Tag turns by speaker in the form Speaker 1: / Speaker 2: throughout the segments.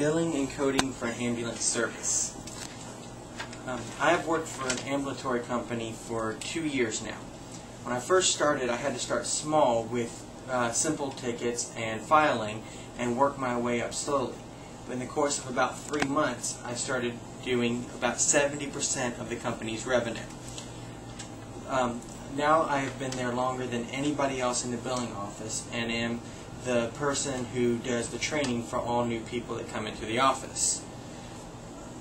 Speaker 1: Billing and coding for an ambulance service. I have worked for an ambulatory company for 2 years now. When I first started, I had to start small with simple tickets and filing and work my way up slowly. But in the course of about 3 months, I started doing about 70% of the company's revenue. Now I have been there longer than anybody else in the billing office and am the person who does the training for all new people that come into the office.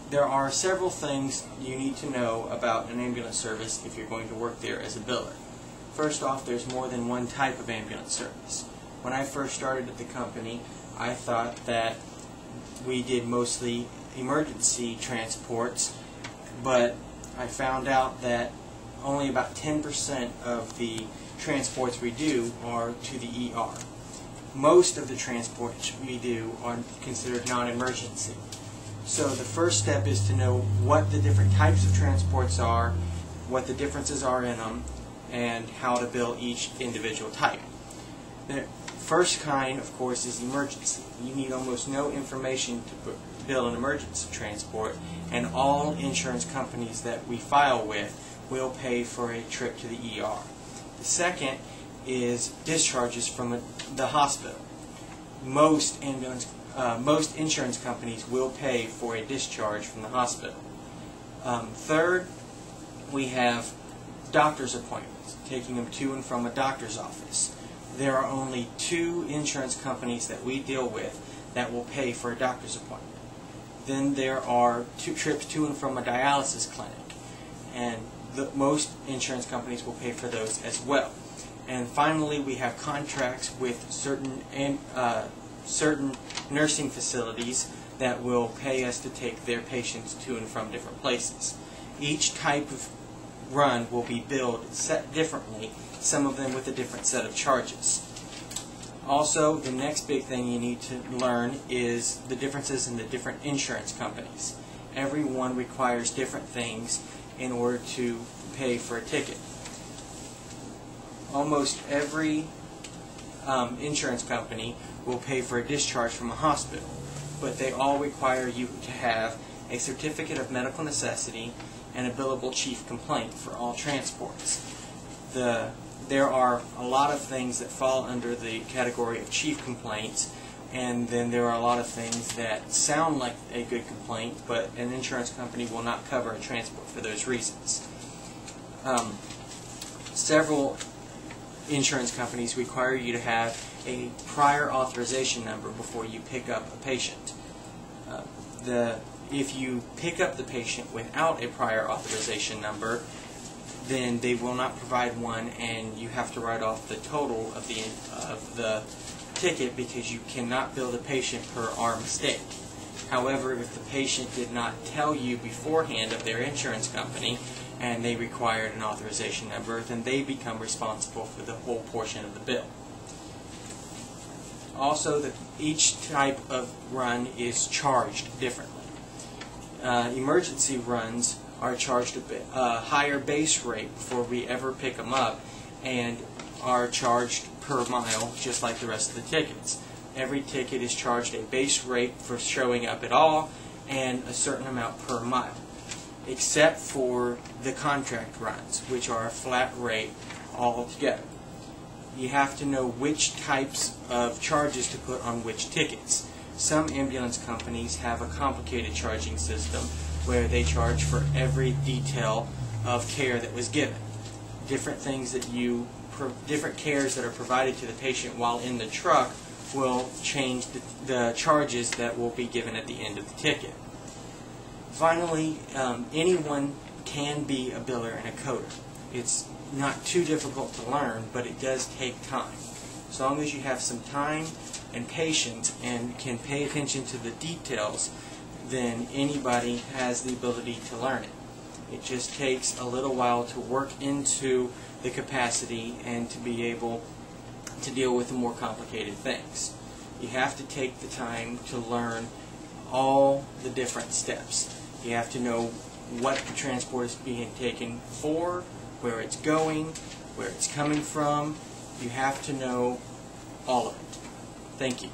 Speaker 1: There are several things you need to know about an ambulance service if you're going to work there as a biller. First off, there's more than one type of ambulance service. When I first started at the company, I thought that we did mostly emergency transports, but I found out that only about 10% of the transports we do are to the ER. Most of the transports we do are considered non-emergency. So the first step is to know what the different types of transports are, what the differences are in them, and how to bill each individual type. The first kind, of course, is emergency. You need almost no information to bill an emergency transport, and all insurance companies that we file with will pay for a trip to the ER. The second is discharges from the hospital. Most insurance companies will pay for a discharge from the hospital. Third, we have doctor's appointments, taking them to and from a doctor's office. There are only 2 insurance companies that we deal with that will pay for a doctor's appointment. Then there are 2 trips to and from a dialysis clinic, and most insurance companies will pay for those as well. And finally, we have contracts with certain nursing facilities that will pay us to take their patients to and from different places. Each type of run will be billed set differently, some of them with a different set of charges. Also, the next big thing you need to learn is the differences in the different insurance companies. Every one requires different things in order to pay for a ticket. Almost every insurance company will pay for a discharge from a hospital, but they all require you to have a certificate of medical necessity and a billable chief complaint for all transports. There are a lot of things that fall under the category of chief complaints, and then there are a lot of things that sound like a good complaint, but an insurance company will not cover a transport for those reasons. Several insurance companies require you to have a prior authorization number before you pick up a patient. If you pick up the patient without a prior authorization number, then they will not provide one, and you have to write off the total of the ticket because you cannot bill the patient per our mistake. However, if the patient did not tell you beforehand of their insurance company and they required an authorization number, then they become responsible for the whole portion of the bill. Also, each type of run is charged differently. Emergency runs are charged a higher base rate before we ever pick them up and are charged per mile just like the rest of the tickets. Every ticket is charged a base rate for showing up at all and a certain amount per mile, except for the contract runs, which are a flat rate altogether. You have to know which types of charges to put on which tickets. Some ambulance companies have a complicated charging system where they charge for every detail of care that was given. Different cares that are provided to the patient while in the truck will change the charges that will be given at the end of the ticket. Finally, anyone can be a biller and a coder. It's not too difficult to learn, but it does take time. As long as you have some time and patience and can pay attention to the details, then anybody has the ability to learn it. It just takes a little while to work into the capacity and to be able to deal with the more complicated things. You have to take the time to learn all the different steps. You have to know what the transport is being taken for, where it's going, where it's coming from. You have to know all of it. Thank you.